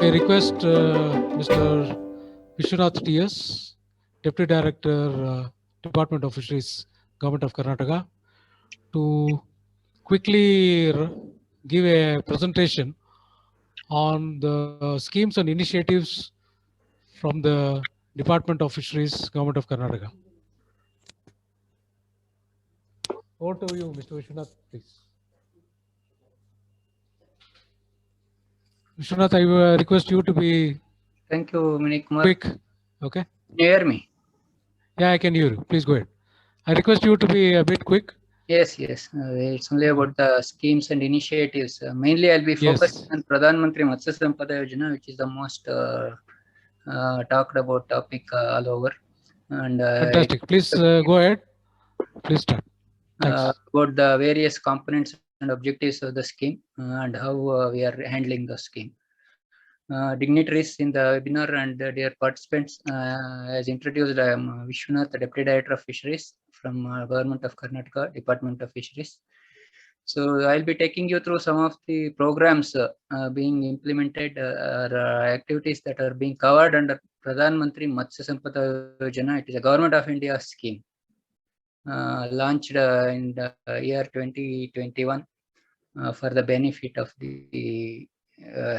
I request Mr. Vishwanath TS, Deputy Director, Department of Fisheries, Government of Karnataka, to quickly give a presentation on the schemes and initiatives from the Department of Fisheries, Government of Karnataka. Over to you, Mr. Vishwanath, please. Vishwanath, I request you to be Thank you, Manikumar. quick. Okay. Can you hear me? Yeah, I can hear you. Please go ahead. I request you to be a bit quick. Yes. It's only about the schemes and initiatives. Mainly, I'll be focusing on Pradhan Mantri Matsya Sampada Yojana, which is the most talked about topic all over. And Fantastic. Please go ahead. Please start. Thanks. About the various components and objectives of the scheme and how we are handling the scheme. Dignitaries in the webinar and dear participants, as introduced, I am Vishwanath, the Deputy Director of Fisheries from Government of Karnataka, Department of Fisheries. So I'll be taking you through some of the programs being implemented or activities that are being covered under Pradhan Mantri Matsya Sampada Yojana. It is a Government of India scheme launched in the year 2021 for the benefit of the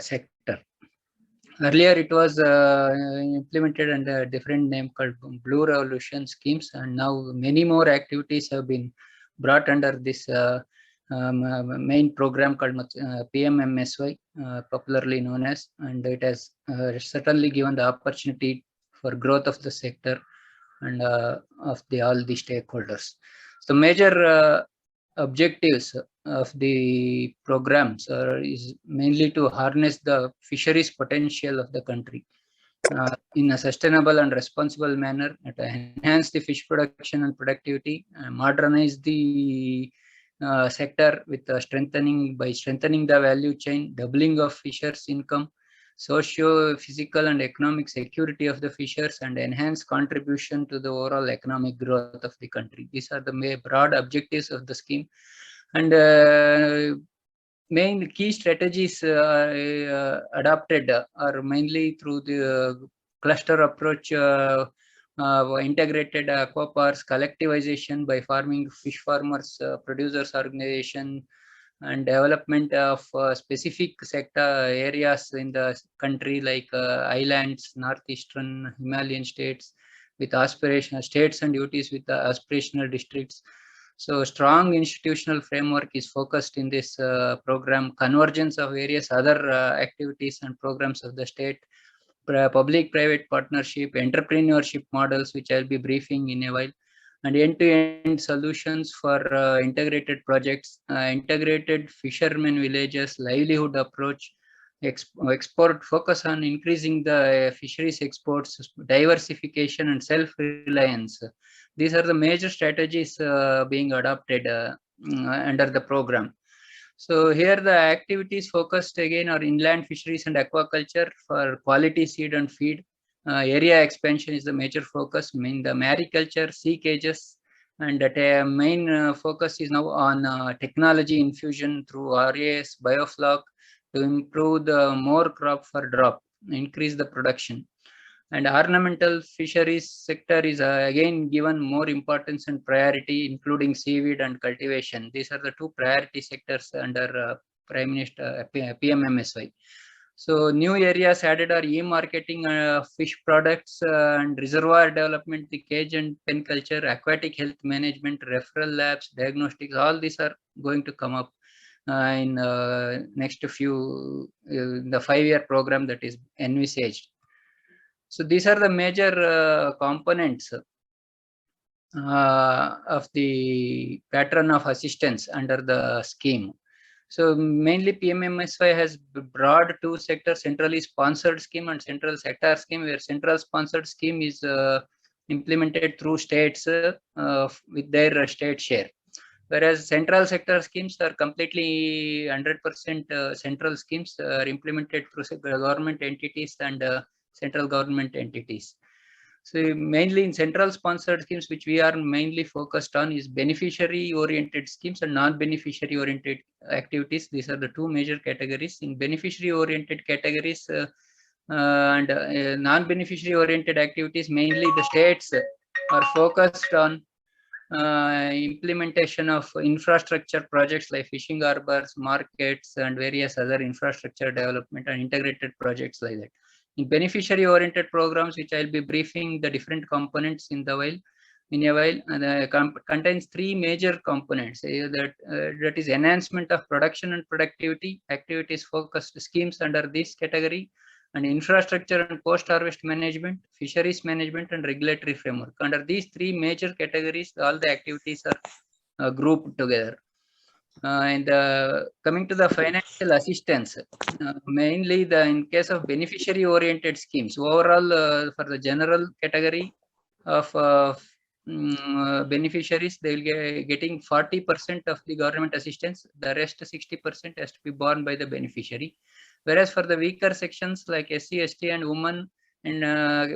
sector. Earlier, it was implemented under a different name called Blue Revolution schemes, and now many more activities have been brought under this main program called PMMSY, popularly known as, and it has certainly given the opportunity for growth of the sector and of all the stakeholders. So major objectives of the programs is mainly to harness the fisheries potential of the country in a sustainable and responsible manner, to enhance the fish production and productivity, modernize the sector with strengthening the value chain, doubling of fishers' income, socio-physical and economic security of the fishers, and enhance contribution to the overall economic growth of the country. These are the broad objectives of the scheme. And main key strategies adopted are mainly through the cluster approach, integrated aquaparks, collectivization by farming fish farmers, producers organization, and development of specific sector areas in the country like islands, northeastern Himalayan states with aspirational states and duties with aspirational districts. So strong institutional framework is focused in this program, convergence of various other activities and programs of the state, public-private partnership, entrepreneurship models, which I'll be briefing in a while, and end-to-end solutions for integrated projects, integrated fishermen villages, livelihood approach, export focus on increasing the fisheries exports, diversification and self-reliance. These are the major strategies being adopted under the program. So here the activities focused again are inland fisheries and aquaculture for quality seed and feed. Area expansion is the major focus. I mean the mariculture, sea cages, and the main focus is now on technology infusion through RAS, biofloc to improve the more crop for drop, increase the production. And ornamental fisheries sector is again given more importance and priority, including seaweed and cultivation. These are the two priority sectors under Prime Minister PMMSY. So new areas added are e-marketing, fish products and reservoir development, the cage and pen culture, aquatic health management, referral labs, diagnostics. All these are going to come up in next few the 5-year program that is envisaged. So these are the major components of the pattern of assistance under the scheme. So mainly PMMSY has broad two sectors, centrally sponsored scheme and central sector scheme, where central sponsored scheme is implemented through states with their state share. Whereas central sector schemes are completely 100% central schemes are implemented through government entities and central government entities. So mainly in central sponsored schemes, which we are mainly focused on, is beneficiary oriented schemes and non-beneficiary oriented activities. These are the two major categories. In beneficiary oriented categories, and non-beneficiary oriented activities, mainly the states are focused on implementation of infrastructure projects like fishing harbors, markets, and various other infrastructure development and integrated projects like that. In beneficiary oriented programs, which I'll be briefing the different components in a while, and contains three major components. That is enhancement of production and productivity activities, focused schemes under this category, and infrastructure and post-harvest management, fisheries management, and regulatory framework. Under these three major categories, all the activities are grouped together. And coming to the financial assistance, mainly in case of beneficiary-oriented schemes, overall for the general category of beneficiaries, they will get getting 40% of the government assistance. The rest 60% has to be borne by the beneficiary. Whereas for the weaker sections like SC, ST, and women and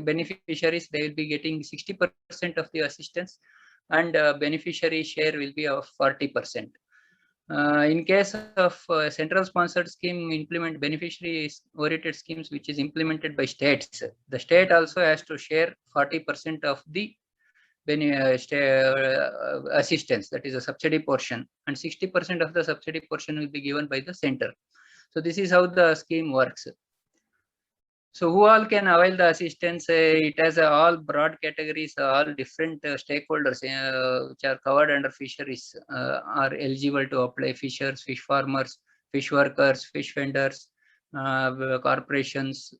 beneficiaries, they will be getting 60% of the assistance, and beneficiary share will be of 40%. In case of central sponsored scheme implement beneficiary oriented schemes, which is implemented by states, the state also has to share 40% of the assistance, that is a subsidy portion, and 60% of the subsidy portion will be given by the center. So this is how the scheme works. So who all can avail the assistance? It has all broad categories, all different stakeholders which are covered under fisheries are eligible to apply. Fishers, fish farmers, fish workers, fish vendors, corporations,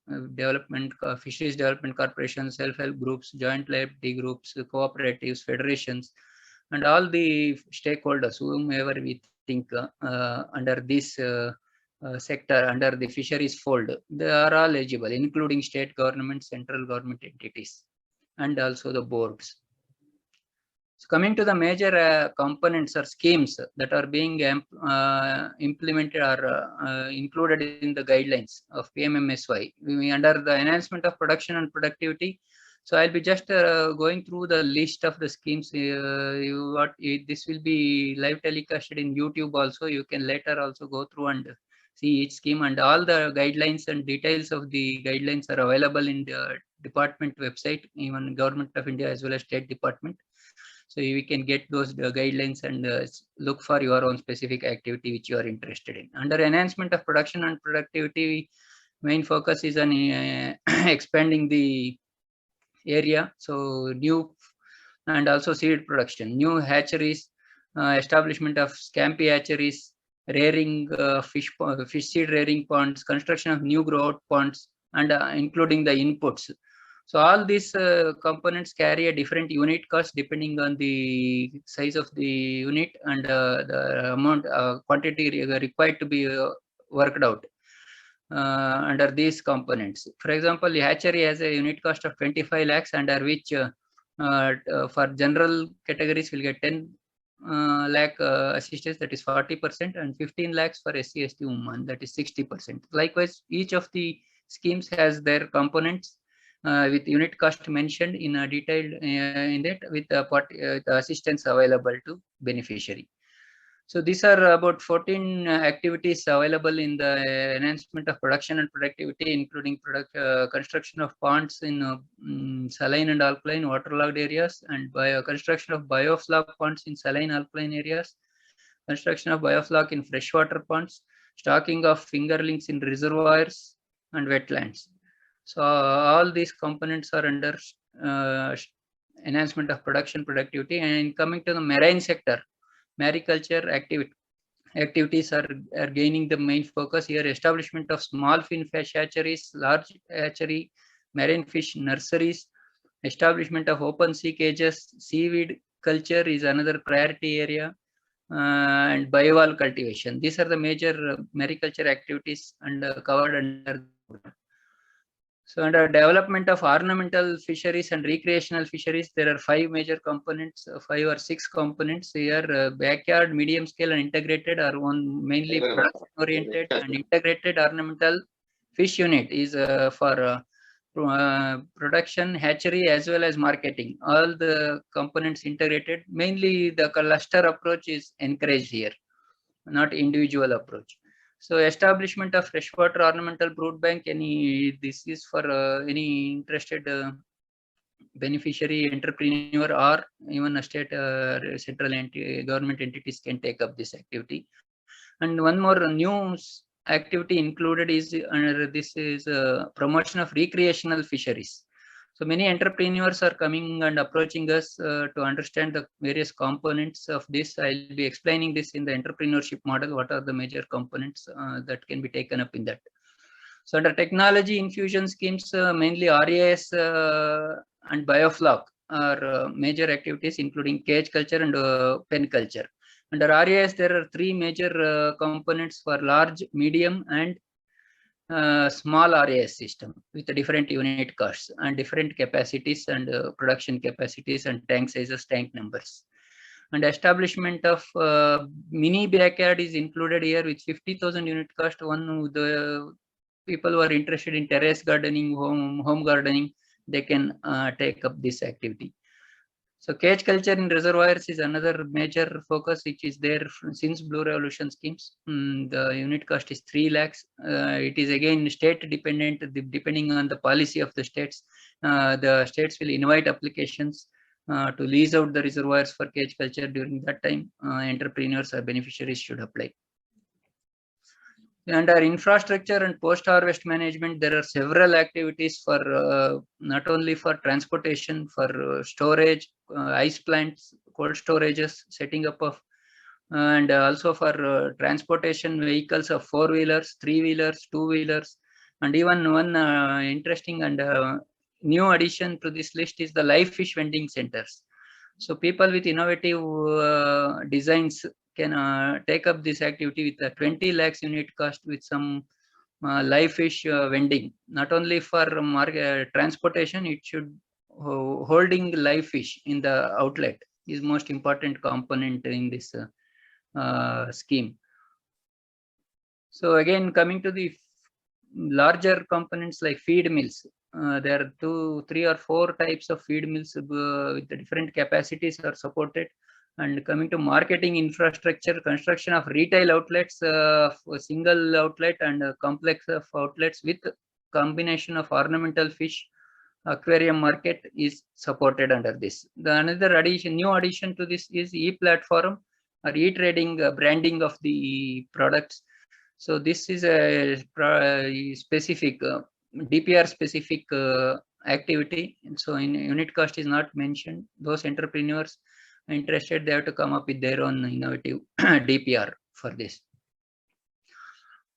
fisheries development corporations, self-help groups, joint liability groups, cooperatives, federations, and all the stakeholders whomever we think under this sector, under the fisheries fold, they are all eligible, including state government, central government entities, and also the boards. So coming to the major components or schemes that are being implemented or included in the guidelines of PMMSY, under the enhancement of production and productivity. So I'll be just going through the list of the schemes. This will be live telecasted in YouTube also. You can later also go through and see each scheme, and all the guidelines and details of the guidelines are available in the department website, even Government of India as well as State Department. So you can get those guidelines and look for your own specific activity which you are interested in. Under enhancement of production and productivity, main focus is on expanding the area. So new and also seed production, new hatcheries, establishment of scampi hatcheries, rearing fish seed rearing ponds, construction of new grow out ponds, and including the inputs. So all these components carry a different unit cost depending on the size of the unit and the amount quantity required to be worked out under these components. For example, the hatchery has a unit cost of 25 lakhs, under which for general categories will get 10 lakh assistance, that is 40%, and 15 lakhs for SC, ST, women, that is 60%. Likewise, each of the schemes has their components with unit cost mentioned in a detailed in that, with the assistance available to beneficiary. So these are about 14 activities available in the enhancement of production and productivity, including construction of ponds in saline and alkaline waterlogged areas, and construction of biofloc ponds in saline alkaline areas, construction of biofloc in freshwater ponds, stocking of fingerlings in reservoirs and wetlands. So all these components are under enhancement of production productivity. And coming to the marine sector, mariculture activities are gaining the main focus here. Establishment of small fin fish hatcheries, large hatchery, marine fish nurseries, establishment of open sea cages, seaweed culture is another priority area, and bivalve cultivation. These are the major mariculture activities and covered under. So under development of ornamental fisheries and recreational fisheries, there are 5 major components, 5 or 6 components here. Backyard, medium scale, and integrated are one mainly production oriented, and integrated ornamental fish unit is for production, hatchery, as well as marketing. All the components integrated. Mainly the cluster approach is encouraged here, not individual approach. So establishment of freshwater ornamental brood bank, this is for any interested beneficiary, entrepreneur, or even a state central government entities can take up this activity. And one more new activity included is under this is promotion of recreational fisheries. So many entrepreneurs are coming and approaching us to understand the various components of this. I'll be explaining this in the entrepreneurship model. What are the major components that can be taken up in that? So under technology infusion schemes, mainly RAS and biofloc are major activities, including cage culture and pen culture. Under RAS, there are three major components for large, medium, and small RAS system with different unit costs and different capacities and production capacities and tank sizes, tank numbers. And establishment of mini backyard is included here with 50,000 unit cost. The people who are interested in terrace gardening, home gardening, they can take up this activity. So cage culture in reservoirs is another major focus, which is there since Blue Revolution schemes. The unit cost is 3 lakhs. It is again state dependent, depending on the policy of the states. The states will invite applications to lease out the reservoirs for cage culture. During that time, entrepreneurs or beneficiaries should apply. Under infrastructure and post-harvest management, there are several activities for not only for transportation, for storage, ice plants, cold storages, setting up of, and also for transportation vehicles of 4-wheelers, 3-wheelers, 2-wheelers, and even one interesting and new addition to this list is the live fish vending centers. So people with innovative designs can take up this activity with a 20 lakhs unit cost with some live fish vending. Not only for transportation, it should holding live fish in the outlet is most important component in this scheme. So again, coming to the larger components like feed mills, there are 2, 3, or 4 types of feed mills with the different capacities are supported. And coming to marketing infrastructure, construction of retail outlets, single outlet and a complex of outlets with combination of ornamental fish aquarium market is supported under this. The another addition, new addition to this is e-platform or e-trading branding of the products. So this is a specific DPR specific activity. And so in unit cost is not mentioned. Those entrepreneurs interested, they have to come up with their own innovative DPR for this.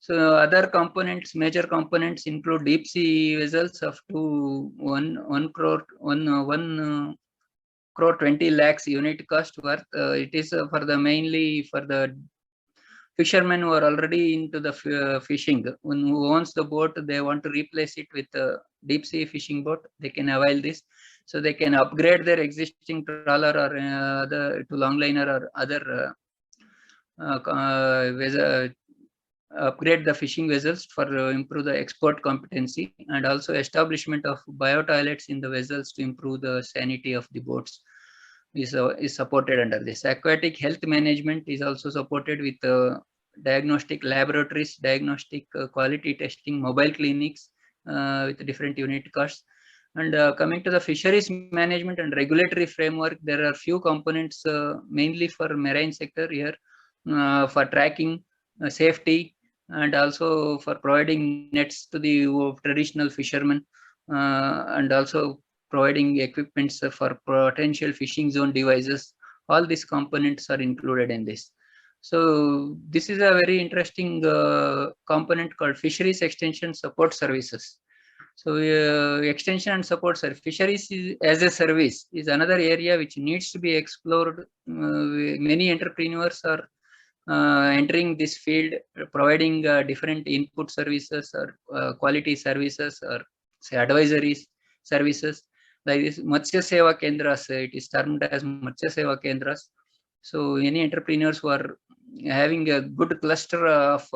So other components, major components include deep sea vessels of 1 crore 20 lakhs unit cost worth. It is for the mainly for the fishermen who are already into the fishing. Who owns the boat, they want to replace it with a deep sea fishing boat, they can avail this. So they can upgrade their existing trawler or to longliner or other upgrade the fishing vessels for improve the export competency, and also establishment of biotoilets in the vessels to improve the sanity of the boats is supported under this. Aquatic health management is also supported with diagnostic laboratories, diagnostic quality testing, mobile clinics with different unit costs. And coming to the fisheries management and regulatory framework, there are few components mainly for marine sector here for tracking, safety, and also for providing nets to the traditional fishermen, and also providing equipments for potential fishing zone devices. All these components are included in this. So this is a very interesting component called fisheries extension support services. So extension and support service, fisheries as a service is another area which needs to be explored. Many entrepreneurs are entering this field, providing different input services or quality services or say advisories services like this Matsya Seva Kendras. It is termed as Matsya Seva Kendras. So any entrepreneurs who are having a good cluster of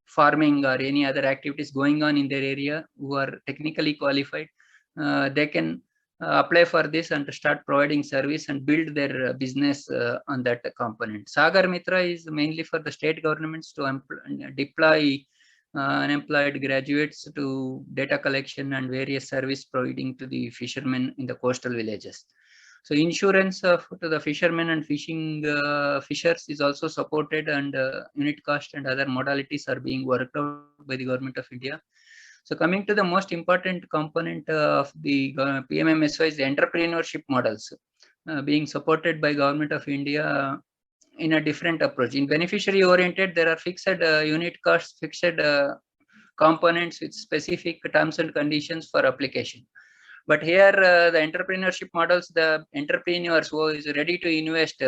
farming or any other activities going on in their area, who are technically qualified, they can apply for this and start providing service and build their business on that component. Sagar Mitra is mainly for the state governments to deploy unemployed graduates to data collection and various service providing to the fishermen in the coastal villages. So insurance to the fishermen and fishers is also supported, and unit cost and other modalities are being worked out by the government of India. So coming to the most important component of the PMMSY is the entrepreneurship models being supported by government of India in a different approach. In beneficiary oriented, there are fixed unit costs, fixed components with specific terms and conditions for application. But here, the entrepreneurship models, the entrepreneurs who is ready to invest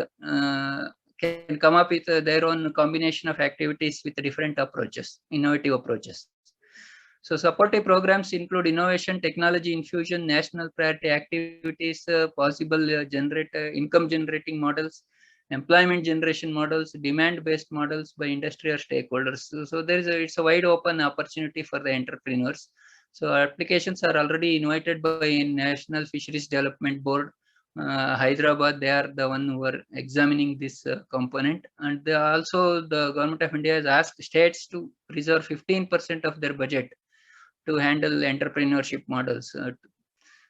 can come up with their own combination of activities with different approaches, innovative approaches. So supportive programs include innovation, technology infusion, national priority activities, possible income generating models, employment generation models, demand-based models by industry or stakeholders. So there is it's a wide open opportunity for the entrepreneurs. So applications are already invited by National Fisheries Development Board, Hyderabad. They are the one who are examining this component, and also the government of India has asked states to reserve 15% of their budget to handle entrepreneurship models,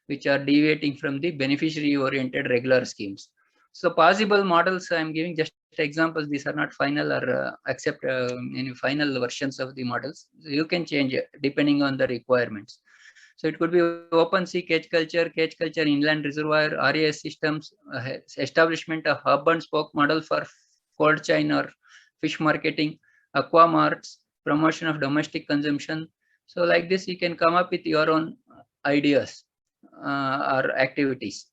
which are deviating from the beneficiary-oriented regular schemes. So possible models, I'm giving just examples. These are not final or accept any final versions of the models. So you can change it depending on the requirements. So it could be open sea cage culture, inland reservoir, RAS systems, establishment of hub and spoke model for cold chain or fish marketing, aqua marts, promotion of domestic consumption. So like this, you can come up with your own ideas or activities.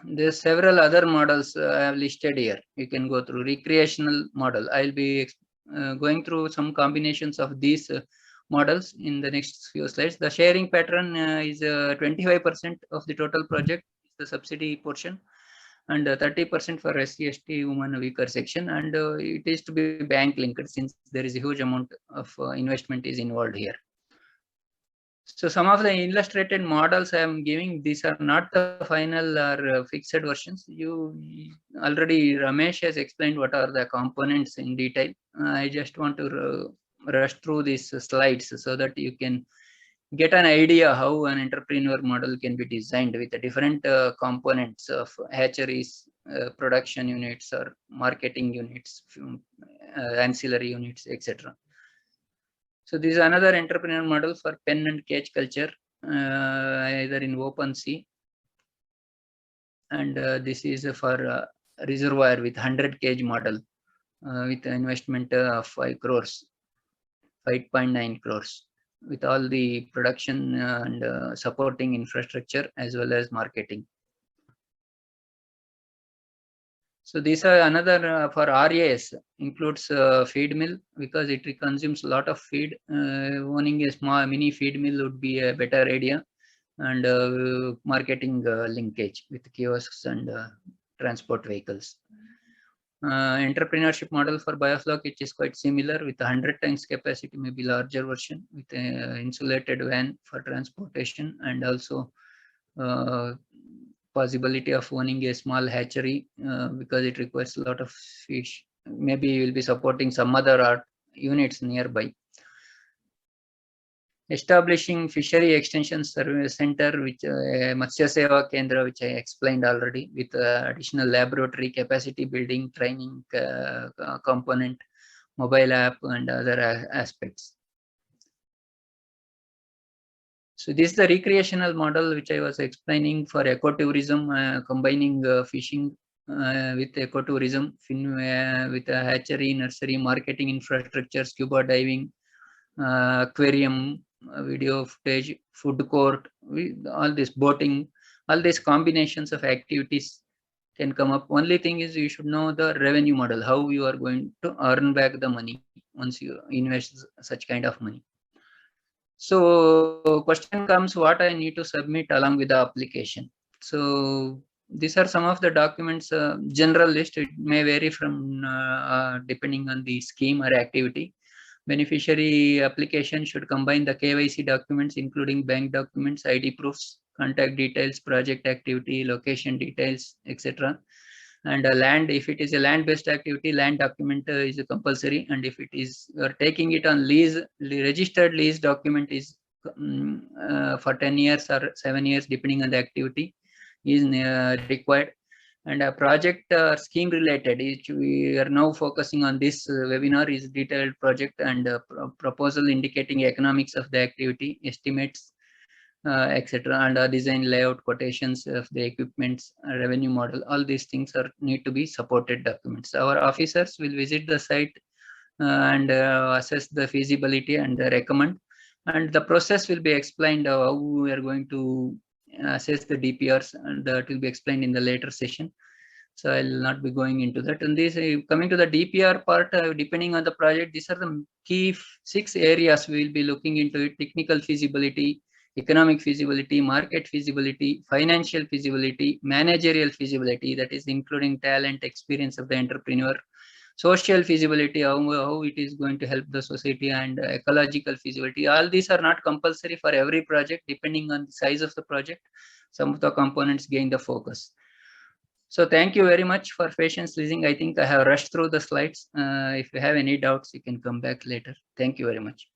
There's several other models I have listed here. You can go through recreational model. I'll be going through some combinations of these models in the next few slides. The sharing pattern is 25% of the total project, the subsidy portion, and 30% for SC/ST women weaker section, and it is to be bank linked since there is a huge amount of investment is involved here. So some of the illustrated models I am giving, these are not the final or fixed versions. You already, Ramesh has explained what are the components in detail. I just want to rush through these slides so that you can get an idea how an entrepreneur model can be designed with the different components of hatcheries, production units or marketing units, ancillary units, etc. So this is another entrepreneur model for pen and cage culture, either in open sea. And this is for reservoir with 100 cage model with an investment of 5 crores, 5.9 crores, with all the production and supporting infrastructure as well as marketing. So these are another for RAS, includes feed mill because it consumes a lot of feed. Owning a small mini feed mill would be a better idea, and marketing linkage with kiosks and transport vehicles. Entrepreneurship model for biofloc, which is quite similar with 100 times capacity, maybe larger version with an insulated van for transportation, and also possibility of owning a small hatchery because it requires a lot of fish. Maybe you will be supporting some other units nearby. Establishing fishery extension service center, which Matsya Seva Kendra, which I explained already, with additional laboratory capacity building, training component, mobile app, and other aspects. So this is the recreational model which I was explaining for ecotourism, combining fishing with ecotourism, with a hatchery, nursery, marketing infrastructure, scuba diving, aquarium, video footage, food court, all this boating, all these combinations of activities can come up. Only thing is you should know the revenue model, how you are going to earn back the money once you invest such kind of money. So question comes, what I need to submit along with the application. So these are some of the documents, general list. It may vary from depending on the scheme or activity. Beneficiary application should combine the KYC documents, including bank documents, ID proofs, contact details, project activity, location details, etc. And land, if it is a land-based activity, land document is compulsory. And if it is you are taking it on lease, registered lease document is for 10 years or 7 years, depending on the activity, is required. And a project scheme related, which we are now focusing on this webinar, is detailed project and proposal indicating economics of the activity, estimates, etc. And design, layout, quotations of the equipments, revenue model. All these things are need to be supported documents. Our officers will visit the site and assess the feasibility and recommend. And the process will be explained how we are going to assess the DPRs, and that will be explained in the later session. So I'll not be going into that. And this coming to the DPR part, depending on the project, these are the key 6 areas we will be looking into it: technical feasibility, economic feasibility, market feasibility, financial feasibility, managerial feasibility, that is including talent, experience of the entrepreneur, social feasibility, how it is going to help the society, and ecological feasibility. All these are not compulsory for every project. Depending on the size of the project, some of the components gain the focus. So thank you very much for patience listening. I think I have rushed through the slides. If you have any doubts, you can come back later. Thank you very much.